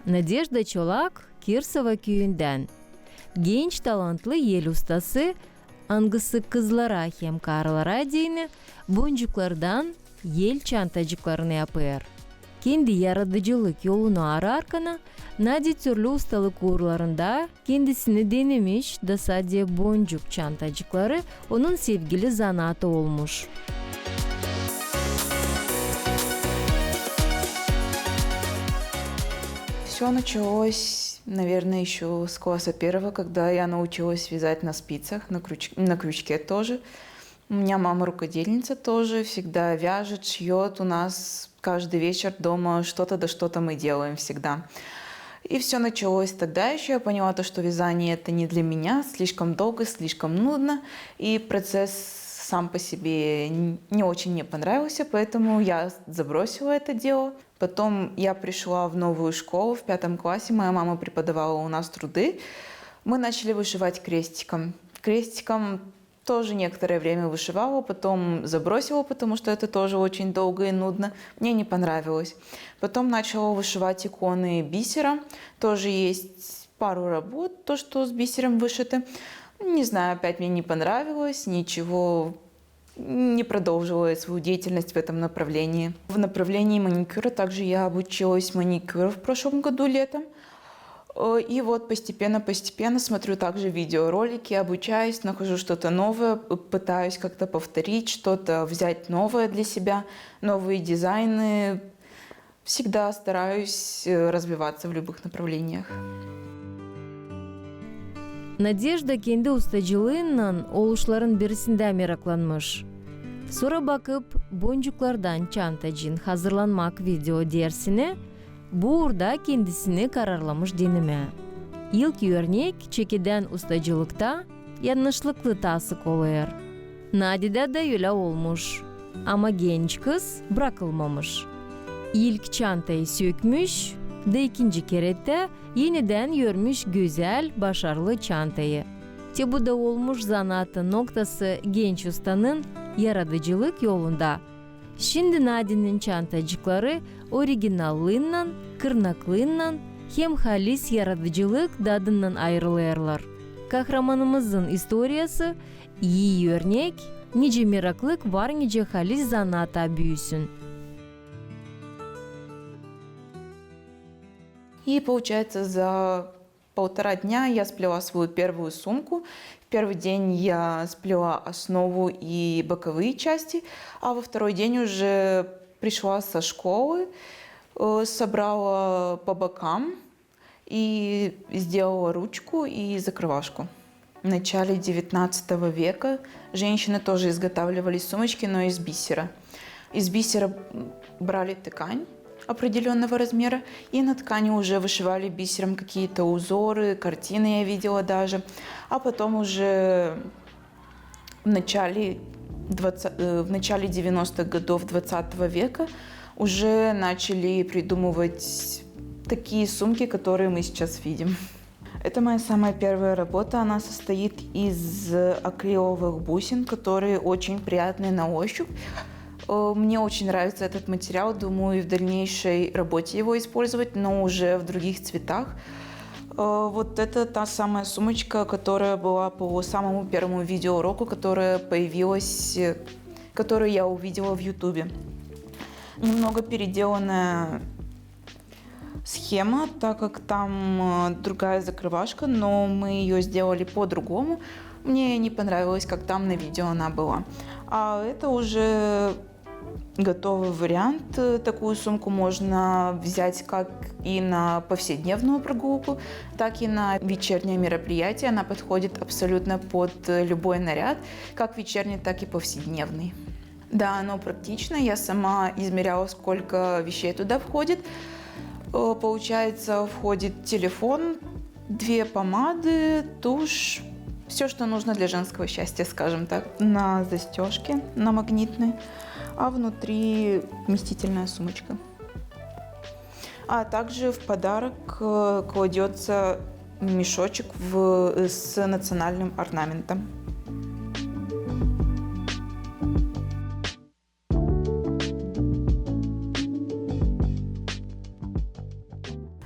Надежда Çolak Kirsova köyünden. Genç talantlı el ustası angısı kızlara hem karılara değini boncuklardan el çantacıklarını yapıyor. Kendi yaratıcılık yolunu ararken Nadia türlü ustalık uğurlarında kendisini denemiş da sadece boncuk çantacıkları onun sevgili zanaatı olmuş. Все началось, наверное, еще с класса первого, когда я научилась вязать на спицах, на крючке тоже. У меня мама рукодельница тоже, всегда вяжет, шьет. У нас каждый вечер дома что-то да что-то мы делаем всегда. И все началось тогда еще. Я поняла, что вязание это не для меня, слишком долго, слишком нудно. И процесс сам по себе не очень мне понравился, поэтому я забросила это дело. Потом я пришла в новую школу в 5 классе, моя мама преподавала у нас труды. Мы начали вышивать крестиком. Крестиком тоже некоторое время вышивала, потом забросила, потому что это тоже очень долго и нудно. Мне не понравилось. Потом начала вышивать иконы бисером. Тоже есть пару работ, то, что с бисером вышито. Не знаю, опять мне не понравилось, ничего не продолжила свою деятельность в этом направлении. В направлении маникюра также я обучилась маникюру в прошлом году летом. И вот постепенно смотрю также видеоролики, обучаюсь, нахожу что-то новое, пытаюсь как-то повторить, что-то взять новое для себя, новые дизайны. Всегда стараюсь развиваться в любых направлениях. Надежда kendi ustacılığından oluşların birisinde meraklanmış. Sonra bakıp boncuklardan çantacın hazırlanmak video dersine burada kendisini kararlamış deneme. İlk örnek çekiden ustacılıkta yanlışlıklı tasık oluyor. Nadia'da da öyle olmuş. Ama genç kız bırakılmamış. İlk çantayı sökmüş da ikinci kerette yeniden görmüş güzel, başarılı çantayı. Bu da olmuş zanaatın noktası genç ustanın yaratıcılık yolunda. Şimdi Nadia'nın çantacıkları orijinallığından, kırnaklığından hem halis yaratıcılık dadından ayrılıyorlar. Kahramanımızın istoriyası iyi örnek, nice meraklık var nice halis zanaata büyüsün. И получается, за 1,5 дня я сплела свою первую сумку. В первый день я сплела основу и боковые части, а во второй день уже пришла со школы, собрала по бокам и сделала ручку и закрывашку. В начале 19 века женщины тоже изготавливали сумочки, но из бисера. Из бисера брали ткань определенного размера, и на ткани уже вышивали бисером какие-то узоры, картины я видела даже. А потом уже в начале 90-х годов 20 века уже начали придумывать такие сумки, которые мы сейчас видим. Это моя самая первая работа. Она состоит из акриловых бусин, которые очень приятные на ощупь. Мне очень нравится этот материал, думаю, и в дальнейшей работе его использовать, но уже в других цветах. Вот это та самая сумочка, которая была по самому первому видеоуроку, которая появилась, которую я увидела в Ютубе. Немного переделанная схема, так как там другая закрывашка, но мы ее сделали по-другому. Мне не понравилось, как там на видео она была. А это уже готовый вариант. Такую сумку можно взять как и на повседневную прогулку, так и на вечернее мероприятие. Она подходит абсолютно под любой наряд, как вечерний, так и повседневный. Да, оно практично. Я сама измеряла, сколько вещей туда входит. Получается, входит телефон, 2 помады, тушь, все, что нужно для женского счастья, скажем так. На застежке, на магнитной, а внутри вместительная сумочка. А также в подарок кладется мешочек с национальным орнаментом.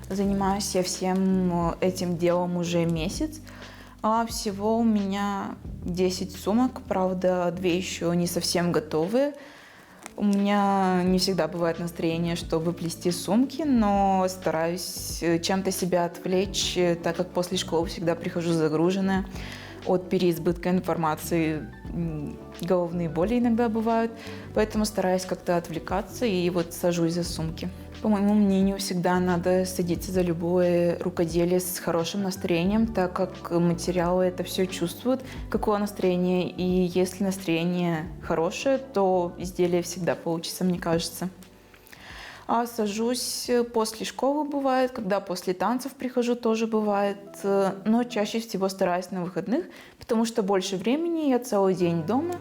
Занимаюсь Занимаюсь я всем этим делом уже месяц. А всего у меня 10 сумок, правда, 2 еще не совсем готовые. У меня не всегда бывает настроение, чтобы плести сумки, но стараюсь чем-то себя отвлечь, так как после школы всегда прихожу загруженная. От переизбытка информации головные боли иногда бывают, поэтому стараюсь как-то отвлекаться и вот сажусь за сумки. По моему мнению, всегда надо садиться за любое рукоделие с хорошим настроением, так как материалы это все чувствуют, какое настроение. И если настроение хорошее, то изделие всегда получится, мне кажется. А сажусь после школы бывает, когда после танцев прихожу, тоже бывает, но чаще всего стараюсь на выходных, потому что больше времени, я целый день дома.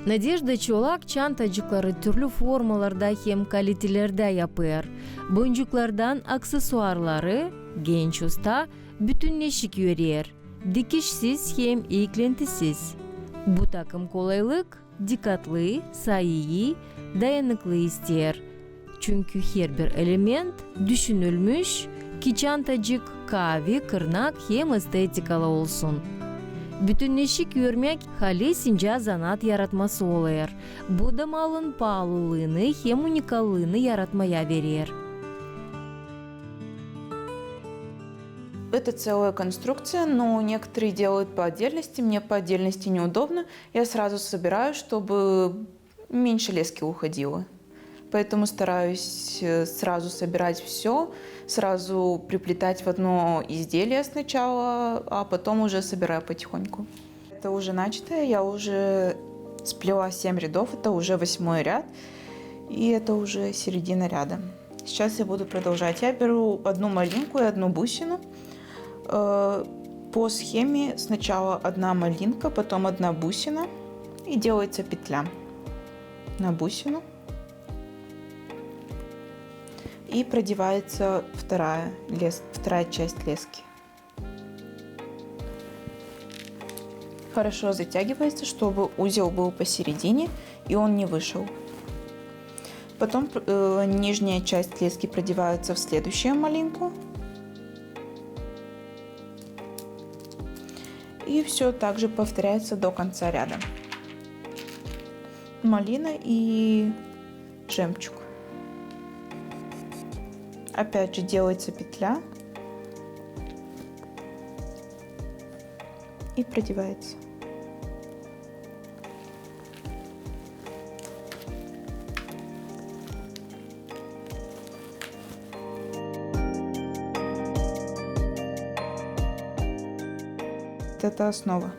Надежда Чолак чантажыклары түрлүү формаларда хем калителерде япыр. Боюнчуклардан аксессуарлары genç usta bütünleşik örüyor. Dikişsiz hem eklentisiz. Bu takım kolaylık, dikkatli, sayıyı, dayanıklı ister. Çünkü her bir element düşünülmüş ki çantacık kavi, kırnak hem estetikalı olsun. Bütünleşik örmek halesince zanat yaratması oluyor. Bu da malın pahalılığını hem unikallığını yaratmaya verir. Это целая конструкция, но некоторые делают по отдельности. Мне по отдельности неудобно. Я сразу собираю, чтобы меньше лески уходило. Поэтому стараюсь сразу собирать все, сразу приплетать в одно изделие сначала, а потом уже собираю потихоньку. Это уже начатое, я уже сплела 7 рядов, это уже 8-й ряд, и это уже середина ряда. Сейчас я буду продолжать. Я беру одну малинку и одну бусину. По схеме сначала одна малинка, потом одна бусина, и делается петля на бусину. И продевается вторая часть лески. Хорошо затягивается, чтобы узел был посередине и он не вышел. Потом нижняя часть лески продевается в следующую малинку. И все также повторяется до конца ряда. Малина и жемчуг. Опять же делается петля и продевается. Это основа.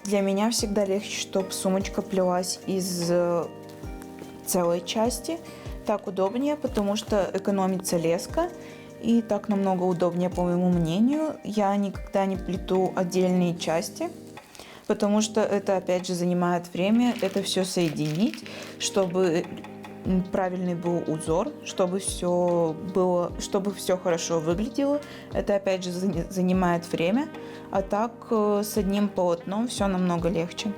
Для меня всегда легче, чтобы сумочка плелась из целой части. Так удобнее, потому что экономится леска. И так намного удобнее, по моему мнению. Я никогда не плету отдельные части, потому что это, опять же, занимает время. Это все соединить, чтобы правильный был узор, чтобы все хорошо выглядело. Это, опять же, занимает время. А так с одним полотном все намного легче.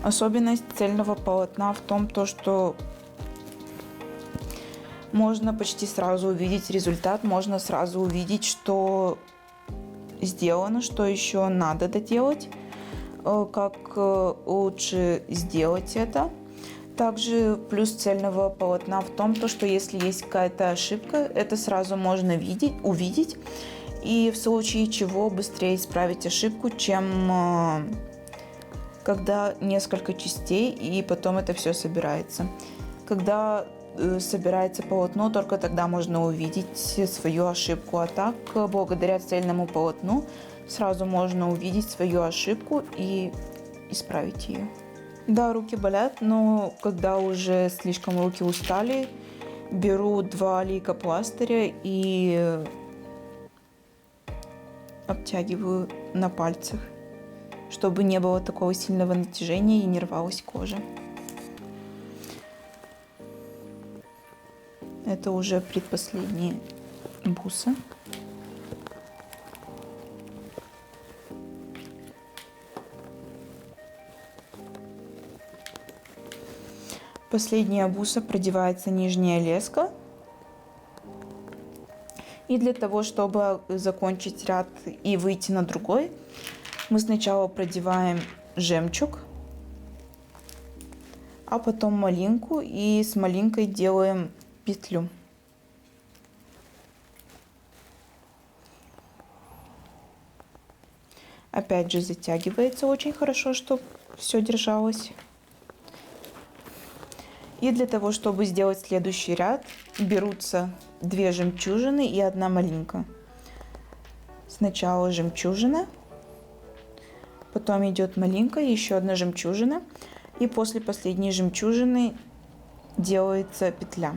Особенность цельного полотна в том, что можно почти сразу увидеть результат, можно сразу увидеть, что сделано, что еще надо доделать, как лучше сделать это. Также плюс цельного полотна в том, что если есть какая-то ошибка, это сразу можно увидеть и в случае чего быстрее исправить ошибку, чем когда несколько частей и потом это все собирается. Когда собирается полотно, только тогда можно увидеть свою ошибку. А так, благодаря цельному полотну, сразу можно увидеть свою ошибку и исправить ее. Да, руки болят, но когда уже слишком руки устали, беру 2 лейкопластыря и обтягиваю на пальцах, чтобы не было такого сильного натяжения и не рвалась кожа. Это уже предпоследние бусы. Последняя буса продевается нижняя леска. И для того, чтобы закончить ряд и выйти на другой, мы сначала продеваем жемчуг, а потом малинку, и с малинкой делаем петлю. Опять же затягивается очень хорошо, чтобы все держалось. И для того, чтобы сделать следующий ряд, берутся 2 жемчужины и 1 малинка. Сначала жемчужина, потом идет малинка, еще 1 жемчужина. И после последней жемчужины делается петля.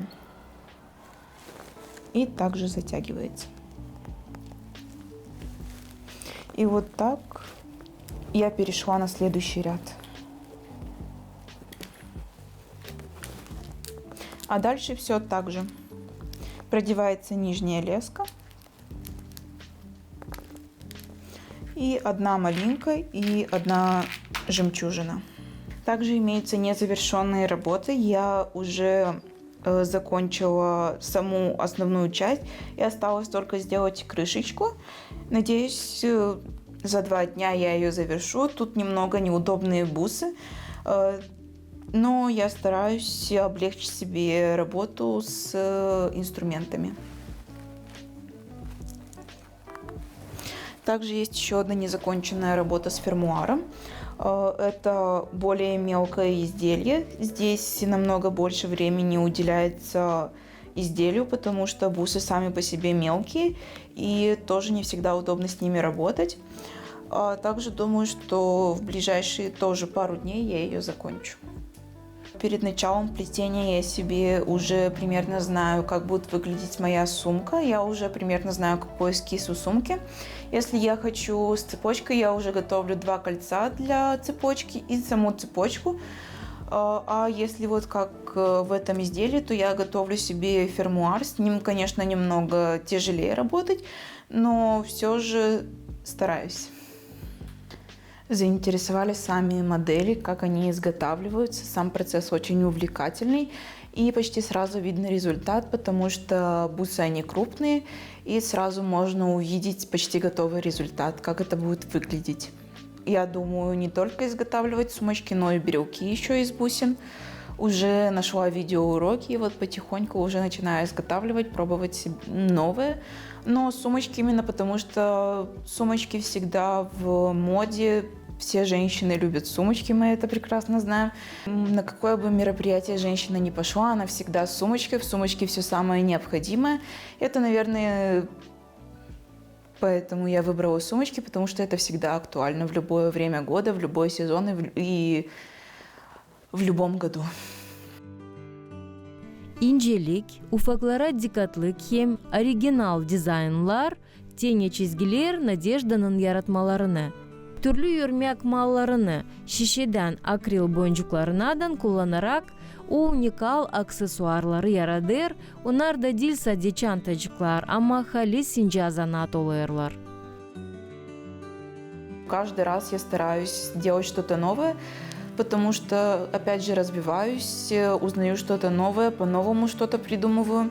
И также затягивается. И вот так я перешла на следующий ряд. А дальше все так же. Продевается нижняя леска. И 1 малинка и 1 жемчужина. Также имеются незавершенные работы. Я уже закончила саму основную часть и осталось только сделать крышечку. Надеюсь, за 2 дня я ее завершу. Тут немного неудобные бусы, но я стараюсь облегчить себе работу с инструментами. Также есть еще одна незаконченная работа с фермуаром. Это более мелкое изделие. Здесь намного больше времени уделяется изделию, потому что бусы сами по себе мелкие и тоже не всегда удобно с ними работать. Также думаю, что в ближайшие тоже пару дней я ее закончу. Перед началом плетения я себе уже примерно знаю, как будет выглядеть моя сумка. Я уже примерно знаю, какой эскиз у сумки. Если я хочу с цепочкой, я уже готовлю 2 кольца для цепочки и саму цепочку. А если вот как в этом изделии, то я готовлю себе фермуар. С ним, конечно, немного тяжелее работать, но все же стараюсь. Заинтересовали сами модели, как они изготавливаются. Сам процесс очень увлекательный и почти сразу видно результат, потому что бусы они крупные и сразу можно увидеть почти готовый результат, как это будет выглядеть. Я думаю не только изготавливать сумочки, но и брелки еще из бусин. Уже нашла видеоуроки и вот потихоньку уже начинаю изготавливать, пробовать новые. Но сумочки именно потому, что сумочки всегда в моде. Все женщины любят сумочки, мы это прекрасно знаем. На какое бы мероприятие женщина ни пошла, она всегда с сумочкой. В сумочке все самое необходимое. Это, наверное, поэтому я выбрала сумочки, потому что это всегда актуально в любое время года, в любой сезон и в любом году. İncelik, ufaklara dikkatlik hem original dizaynlar, tenge çizgiler Nadejdanın yaratmalarını, türlü örmek mallarını şişeden akril boncuklarından kullanarak o unikal aksesuarları yaradır, onlar da değil sadece çantacıklar ama halis ince zanat oluyorlar. Каждый раз я стараюсь делать что-то новое, потому что, опять же, развиваюсь, узнаю что-то новое, по-новому что-то придумываю.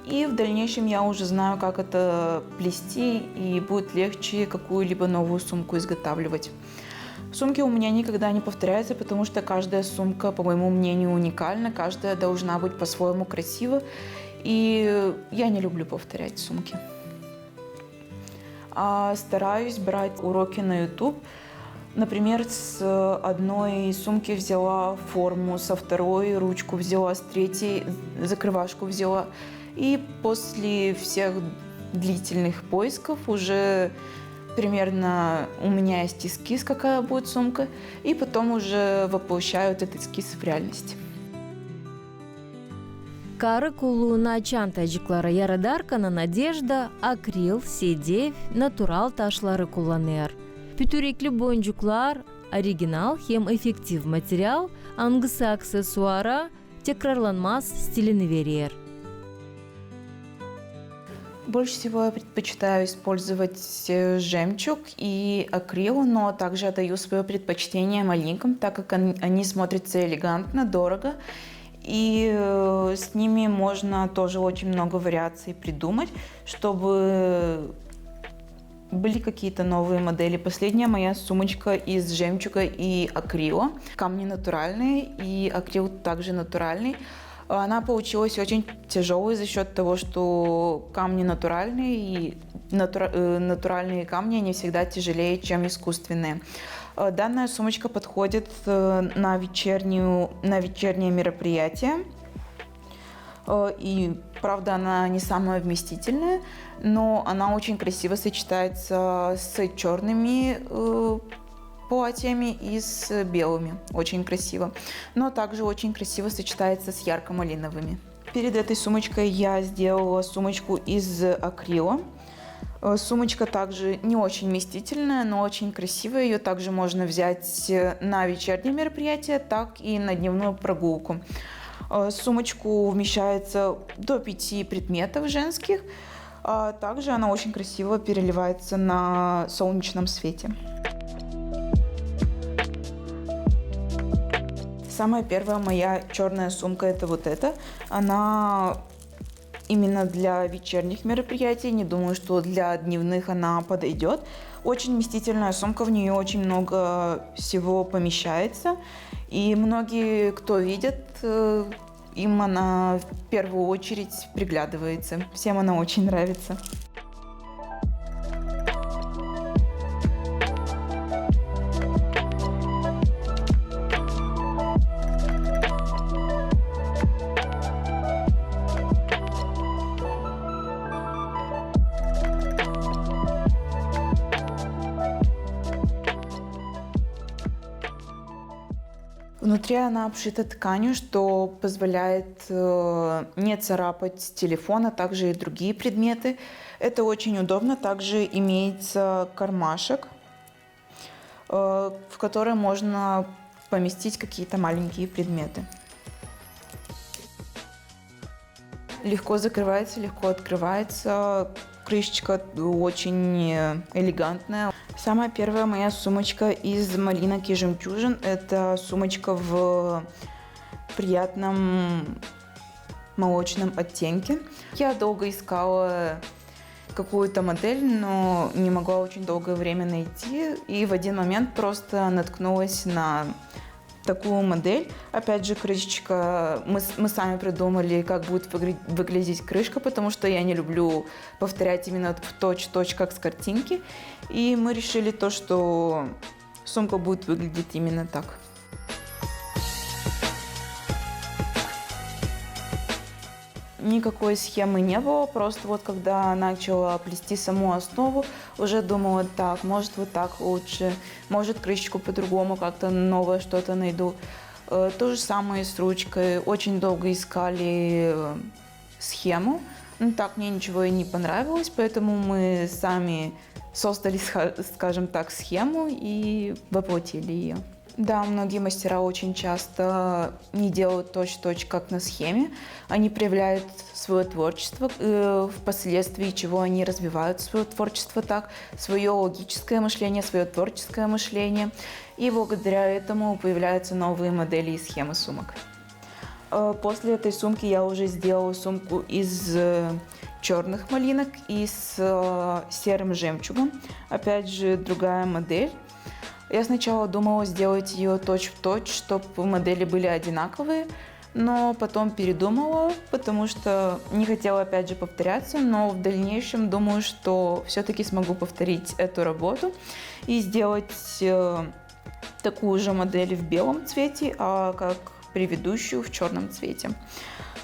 И в дальнейшем я уже знаю, как это плести, и будет легче какую-либо новую сумку изготавливать. Сумки у меня никогда не повторяются, потому что каждая сумка, по моему мнению, уникальна, каждая должна быть по-своему красива, и я не люблю повторять сумки. А стараюсь брать уроки на YouTube. Например, с одной сумки взяла форму, со второй ручку взяла, с третьей закрывашку взяла. И после всех длительных поисков уже примерно у меня есть эскиз, какая будет сумка, и потом уже воплощаю этот эскиз в реальность. Karı kulluğuna çantacıklara yaradarken Nadejda akril, sedef, natural taşları kullanır. Pütürekli boncuklar original hem efektif materyal, hangisi aksesuara tekrarlanmaz stilini verir. Больше всего я предпочитаю использовать жемчуг и акрил, но также отдаю свое предпочтение малинкам, так как они смотрятся элегантно, дорого И с ними можно тоже очень много вариаций придумать, чтобы были какие-то новые модели. Последняя моя сумочка из жемчуга и акрила. Камни натуральные, и акрил также натуральный. Она получилась очень тяжелой за счет того, что камни натуральные, и натуральные камни, они всегда тяжелее, чем искусственные. Данная сумочка подходит на вечернее мероприятие. И, правда, она не самая вместительная, но она очень красиво сочетается с черными платьями и с белыми. Очень красиво. Но также очень красиво сочетается с ярко-малиновыми. Перед этой сумочкой я сделала сумочку из акрила. Сумочка также не очень вместительная, но очень красивая. Ее также можно взять на вечернее мероприятие, так и на дневную прогулку. В сумочку вмещается до 5 предметов женских. Также она очень красиво переливается на солнечном свете. Самая первая моя черная сумка — это вот эта. Она именно для вечерних мероприятий. Не думаю, что для дневных она подойдет. Очень вместительная сумка, в нее очень много всего помещается. И многие, кто видит, им она в первую очередь приглядывается. Всем она очень нравится. Внутри она обшита тканью, что позволяет не царапать телефон, а также и другие предметы. Это очень удобно. Также имеется кармашек, в который можно поместить какие-то маленькие предметы. Легко закрывается, легко открывается. Крышечка очень элегантная. Самая первая моя сумочка из малинок и жемчужин. Это сумочка в приятном молочном оттенке. Я долго искала какую-то модель, но не могла очень долгое время найти. И в один момент просто наткнулась на такую модель. Опять же, крышечка, мы сами придумали, как будет выглядеть крышка, потому что я не люблю повторять именно в точь-в-точь, как с картинки. И мы решили то, что сумка будет выглядеть именно так. Никакой схемы не было, просто вот когда начала плести саму основу, уже думала, так, может вот так лучше, может крышечку по-другому, как-то новое что-то найду. То же самое с ручкой, очень долго искали схему, но так мне ничего и не понравилось, поэтому мы сами создали, скажем так, схему и воплотили ее. Да, многие мастера очень часто не делают точь-в-точь, как на схеме. Они проявляют свое творчество, впоследствии чего они развивают свое творчество так, свое логическое мышление, свое творческое мышление. И благодаря этому появляются новые модели и схемы сумок. После этой сумки я уже сделала сумку из черных малинок и с серым жемчугом. Опять же, другая модель. Я сначала думала сделать ее точь-в-точь, чтобы модели были одинаковые, но потом передумала, потому что не хотела опять же повторяться, но в дальнейшем думаю, что все-таки смогу повторить эту работу и сделать такую же модель в белом цвете, а как предыдущую в черном цвете.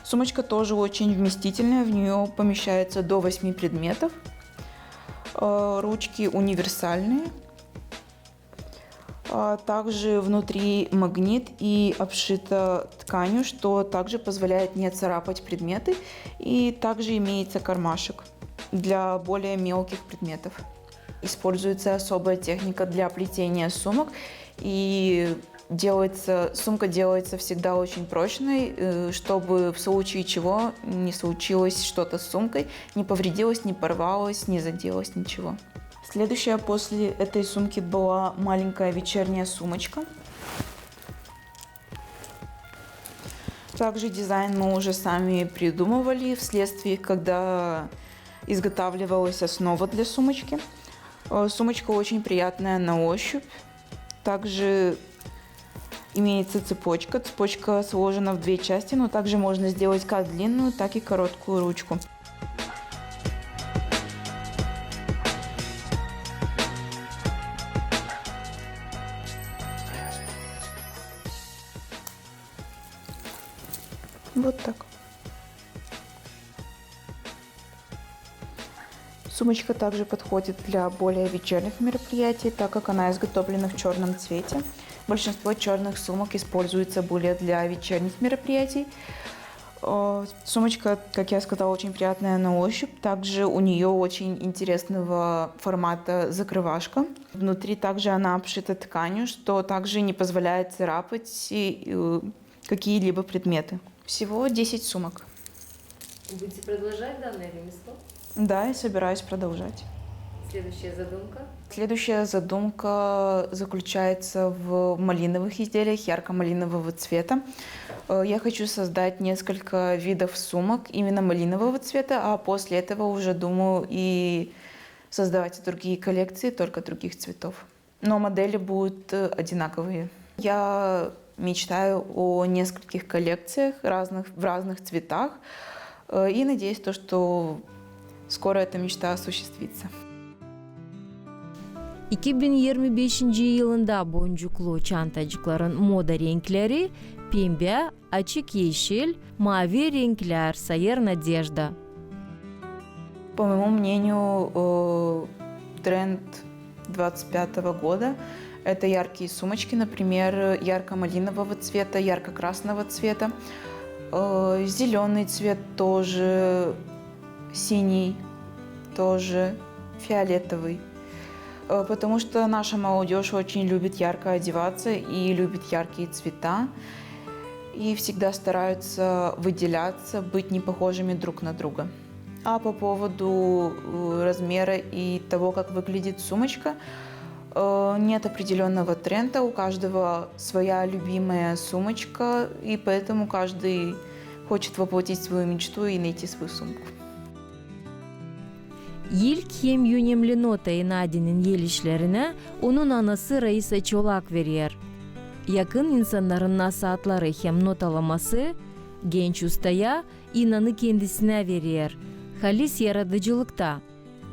Сумочка тоже очень вместительная, в нее помещается до 8 предметов. Ручки универсальные. Также внутри магнит и обшита тканью, что также позволяет не царапать предметы. И также имеется кармашек для более мелких предметов. Используется особая техника для плетения сумок. И сумка делается всегда очень прочной, чтобы в случае чего не случилось что-то с сумкой, не повредилось, не порвалось, не заделось, ничего. Следующая после этой сумки была маленькая вечерняя сумочка. Также дизайн мы уже сами придумывали вследствие, когда изготавливалась основа для сумочки. Сумочка очень приятная на ощупь. Также имеется цепочка. Цепочка сложена в две части, но также можно сделать как длинную, так и короткую ручку. Вот так. Сумочка также подходит для более вечерних мероприятий, так как она изготовлена в черном цвете. Большинство черных сумок используется более для вечерних мероприятий. Сумочка, как я сказала, очень приятная на ощупь. Также у нее очень интересного формата закрывашка. Внутри также она обшита тканью, что также не позволяет царапать какие-либо предметы. Всего 10 сумок. Будете продолжать данное ремесло? Да, я собираюсь продолжать. Следующая задумка? Следующая задумка заключается в малиновых изделиях ярко-малинового цвета. Я хочу создать несколько видов сумок именно малинового цвета, а после этого уже думаю и создавать другие коллекции, только других цветов. Но модели будут одинаковые. Я мечтаю о нескольких коллекциях в разных цветах и надеюсь, что скоро эта мечта осуществится. 2025 yılında boncuklu çantacıkların moda renkleri pembe, açık yeşil, mavi renkler sayır Надежда. По моему мнению, тренд 2025 года – это яркие сумочки, например, ярко-малинового цвета, ярко-красного цвета, зеленый цвет тоже, синий тоже, фиолетовый. Потому что наша молодежь очень любит ярко одеваться и любит яркие цвета. И всегда стараются выделяться, быть не похожими друг на друга. А по поводу размера и того, как выглядит сумочка, нет определенного тренда. У каждого своя любимая сумочка, и поэтому каждый хочет воплотить свою мечту и найти свою сумку. İlk hem önemli notayı Nadia'nın gelişlerine onun anası Raisa Çolak verir. Yakın insanların nasihatları hem notalaması genç ustaya inanı kendisine verir. Halis yaratıcılıkta.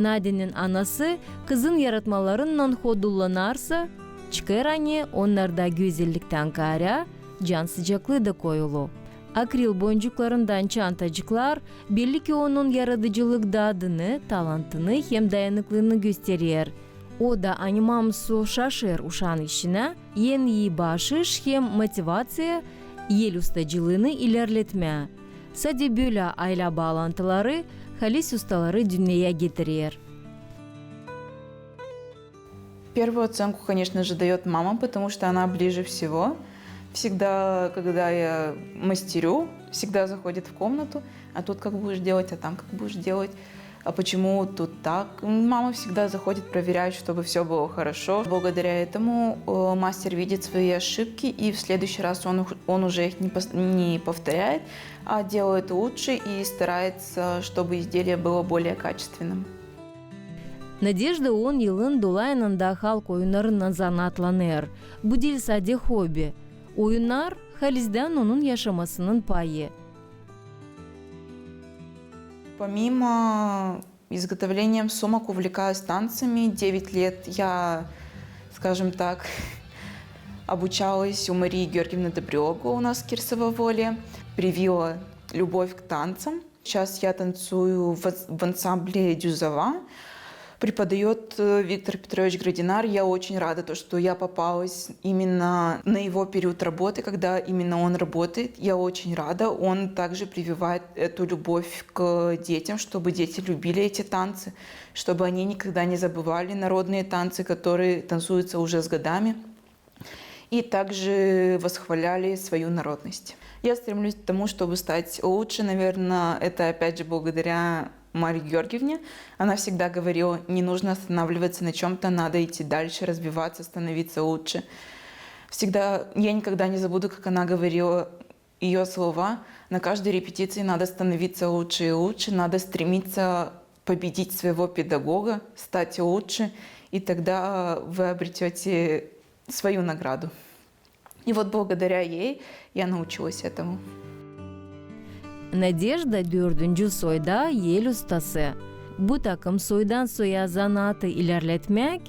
Nadia'nın anası kızın yaratmalarından hodullanarsa çıkar anne onlarda güzellikten kara, can sıcaklığı da koyulu. Akril boncuklarından çantacıklar belli ki onun yaratıcılık dadını, talantını hem dayanıklılığını gösterir. O da animamsu şaşır uşan işine, en iyi başış hem motivatsiya, el ustacılığını ilerletme. Sadece böyle aile bağlantıları Halis ustaları dünyaya getirir. Первую оценку, конечно же, дает мама, потому что она ближе всего. Всегда, когда я мастерю, всегда заходит в комнату, а тут как будешь делать, а там как будешь делать, а почему тут так. Мама всегда заходит, проверяет, чтобы все было хорошо. Благодаря этому мастер видит свои ошибки, и в следующий раз он уже их не повторяет, а делает лучше и старается, чтобы изделие было более качественным. Надежда 10 yılın dolayında halk oyunlarından zanatlanır. Bu değil sadece hobi. Oyunlar Halis'den onun yaşamasının payı. Помимо изготовлением сумок увлекаюсь танцами. 9 лет я, скажем так, обучалась у Марии Георгиевны Добрёго у нас в Кирсово-Воле. Привила любовь к танцам. Сейчас я танцую в ансамбле «Дюзова». Преподает Виктор Петрович Градинар. Я очень рада, что я попалась именно на его период работы, когда именно он работает. Я очень рада. Он также прививает эту любовь к детям, чтобы дети любили эти танцы, чтобы они никогда не забывали народные танцы, которые танцуются уже с годами, и также восхваляли свою народность. Я стремлюсь к тому, чтобы стать лучше. Наверное, это опять же благодаря Марии Георгиевне. Она всегда говорила, не нужно останавливаться на чем-то, надо идти дальше, развиваться, становиться лучше. Всегда, я никогда не забуду, как она говорила, ее слова. На каждой репетиции надо становиться лучше и лучше, надо стремиться победить своего педагога, стать лучше, и тогда вы обретете свою награду. И вот благодаря ей я научилась этому. Надежда 4. soyda yel ustası. Bu takım soydan soya zanaatı ilerletmek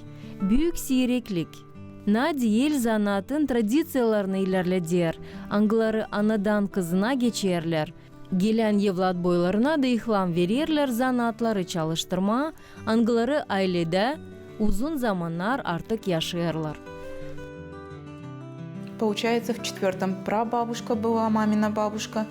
büyük seyreklik. Nadia yel zanaatın tradisiyalarını ilerleder. Anıları anadan kızına geçerler. Gelen evlat boylarına da ihlam verirler zanaatları çalıştırma. Anıları ailede uzun zamanlar artık yaşayırlar. Получается, в 4 прабабушка была, мамина бабушка,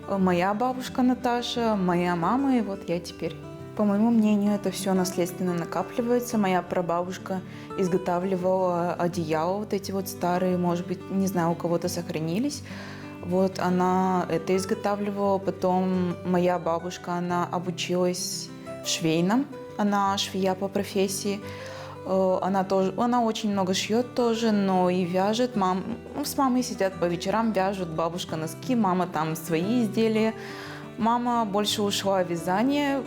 моя бабушка Наташа, моя мама и вот я теперь. По моему мнению, это все наследственно накапливается. Моя прабабушка изготавливала одеяла, вот эти вот старые, может быть, не знаю, у кого-то сохранились. Вот она это изготавливала. Потом моя бабушка, она обучилась в швейном, она швея по профессии. Она очень много шьет тоже, но и вяжет. С мамой сидят по вечерам, вяжут, бабушка носки, мама там свои изделия. Мама больше ушла в вязание.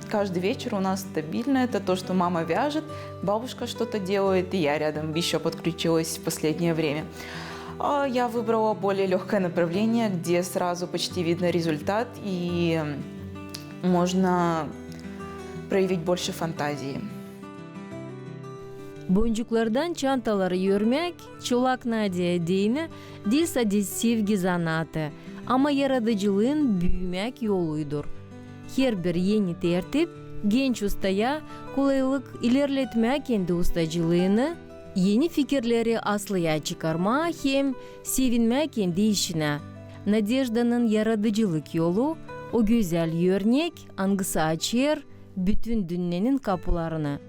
Каждый вечер у нас стабильно. Это то, что мама вяжет, бабушка что-то делает, и я рядом еще подключилась в последнее время. Я выбрала более легкое направление, где сразу почти видно результат, и можно проявить больше фантазии. Boncuklardan çantaları örmek, Çolak Nadia deyini dil sadece sevgi zanaatı ama yaratıcılığın büyümek yoluydur. Her bir yeni tertip genç ustaya kolaylık ilerletmek kendi ustacılığını, yeni fikirleri aslıya çıkarma hem sevinmek kendi işine. Nadejdanın yaratıcılık yolu o güzel örnek angısı açar bütün dünyanın kapılarını.